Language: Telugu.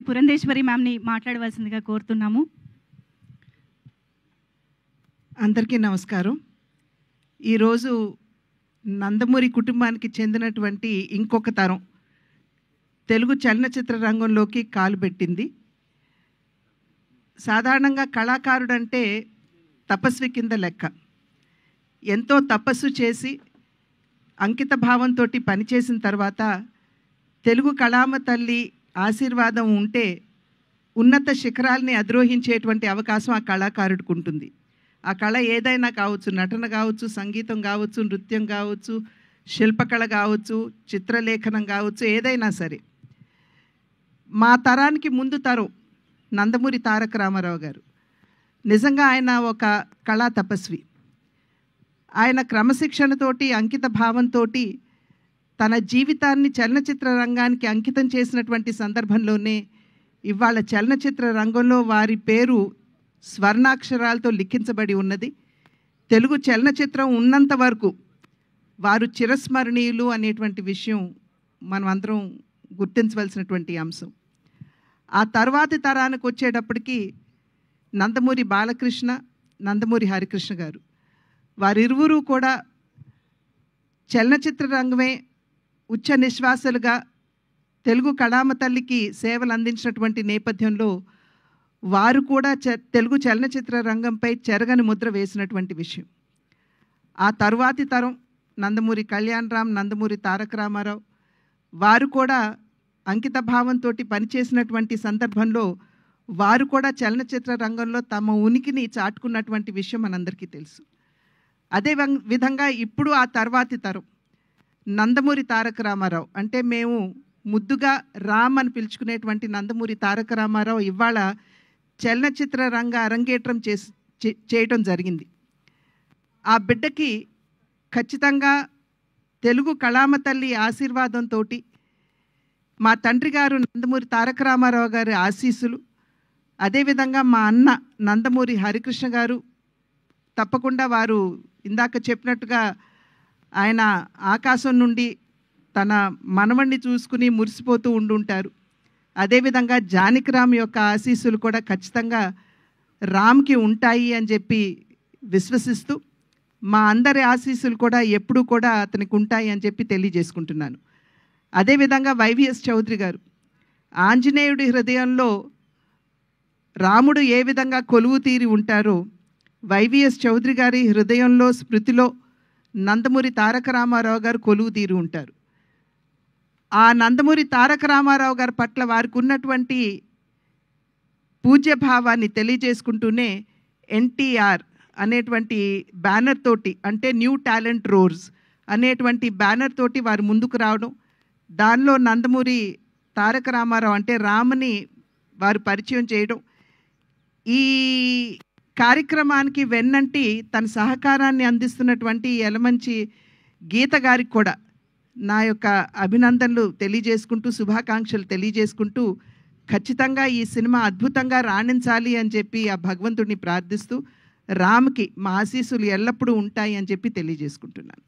పురంధేశ్వరి మ్యామ్ని మాట్లాడవలసిందిగా కోరుతున్నాము. అందరికీ నమస్కారం. ఈరోజు నందమూరి కుటుంబానికి చెందినటువంటి ఇంకొక తరం తెలుగు చలనచిత్ర రంగంలోకి కాలు పెట్టింది. సాధారణంగా కళాకారుడంటే తపస్వి కింద లెక్క. ఎంతో తపస్సు చేసి అంకిత భావంతో పనిచేసిన తర్వాత తెలుగు కళామ తల్లి ఆశీర్వాదం ఉంటే ఉన్నత శిఖరాల్ని అధిరోహించేటువంటి అవకాశం ఆ కళాకారుడికి ఉంటుంది. ఆ కళ ఏదైనా కావచ్చు, నటన కావచ్చు, సంగీతం కావచ్చు, నృత్యం కావచ్చు, శిల్పకళ కావచ్చు, చిత్రలేఖనం కావచ్చు, ఏదైనా సరే. మా తరానికి ముందు తరం నందమూరి తారక రామారావు గారు నిజంగా ఆయన ఒక కళా తపస్వి. ఆయన క్రమశిక్షణతోటి అంకిత భావంతో తన జీవితాన్ని చలనచిత్ర రంగానికి అంకితం చేసినటువంటి సందర్భంలోనే ఇవాళ చలనచిత్ర రంగంలో వారి పేరు స్వర్ణాక్షరాలతో లిఖించబడి ఉన్నది. తెలుగు చలనచిత్రం ఉన్నంత వరకు వారు చిరస్మరణీయులు అనేటువంటి విషయం మనం అందరం గుర్తించవలసినటువంటి అంశం. ఆ తర్వాతి తరానికి వచ్చేటప్పటికి నందమూరి బాలకృష్ణ, నందమూరి హరికృష్ణ గారు వారిరువురు కూడా చలనచిత్ర రంగమే ఉచ్చ నిశ్వాసలుగా తెలుగు కళామ తల్లికి సేవలు అందించినటువంటి నేపథ్యంలో వారు కూడా తెలుగు చలనచిత్ర రంగంపై చెరగని ముద్ర వేసినటువంటి విషయం. ఆ తరువాతి తరం నందమూరి కళ్యాణ్ రామ్, నందమూరి తారక రామారావు వారు కూడా అంకిత భావంతో పనిచేసినటువంటి సందర్భంలో వారు కూడా చలనచిత్ర రంగంలో తమ ఉనికిని చాటుకున్నటువంటి విషయం మనందరికీ తెలుసు. అదే విధంగా ఇప్పుడు ఆ తర్వాతి తరం నందమూరి తారక రామారావు, అంటే మేము ముద్దుగా రామ్ అని పిలుచుకునేటువంటి నందమూరి తారక రామారావు ఇవాళ చలనచిత్ర రంగ అరంగేట్రం చేయటం జరిగింది. ఆ బిడ్డకి ఖచ్చితంగా తెలుగు కళామ తల్లి ఆశీర్వాదంతో మా తండ్రి గారు నందమూరి తారక రామారావు గారి ఆశీస్సులు, అదేవిధంగా మా అన్న నందమూరి హరికృష్ణ గారు తప్పకుండా వారు ఇందాక చెప్పినట్టుగా ఆయన ఆకాశం నుండి తన మనవణ్ణి చూసుకుని మురిసిపోతూ ఉండుంటారు. అదేవిధంగా జానకిరామ్ యొక్క ఆశీస్సులు కూడా ఖచ్చితంగా రామ్కి ఉంటాయి అని చెప్పి విశ్వసిస్తూ మా అందరి ఆశీస్సులు కూడా ఎప్పుడూ కూడా అతనికి ఉంటాయి అని చెప్పి తెలియజేసుకుంటున్నాను. అదేవిధంగా వైవిఎస్ చౌదరి గారు ఆంజనేయుడి హృదయంలో రాముడు ఏ విధంగా కొలువు తీరి ఉంటారో వైవిఎస్ చౌదరి గారి హృదయంలో స్మృతిలో నందమూరి తారక రామారావు గారు కొలువు తీరి ఉంటారు. ఆ నందమూరి తారక రామారావు గారి పట్ల వారికి ఉన్నటువంటి పూజ్యభావాన్ని తెలియజేసుకుంటూనే ఎన్టీఆర్ అనేటువంటి బ్యానర్ తోటి, అంటే న్యూ టాలెంట్ రోర్స్ అనేటువంటి బ్యానర్ తోటి వారు ముందుకు రావడం, దానిలో నందమూరి తారక రామారావు అంటే రామ్ని వారు పరిచయం చేయడం, ఈ కార్యక్రమానికి వెన్నంటి తన సహకారాన్ని అందిస్తున్నటువంటి యలమంచి గీత గారికి కూడా నా యొక్క అభినందనలు తెలియజేసుకుంటూ, శుభాకాంక్షలు తెలియజేసుకుంటూ, ఖచ్చితంగా ఈ సినిమా అద్భుతంగా రాణించాలి అని చెప్పి ఆ భగవంతుడిని ప్రార్థిస్తూ రామ్కి మా ఆశీస్సులు ఎల్లప్పుడూ ఉంటాయి అని చెప్పి తెలియజేసుకుంటున్నాను.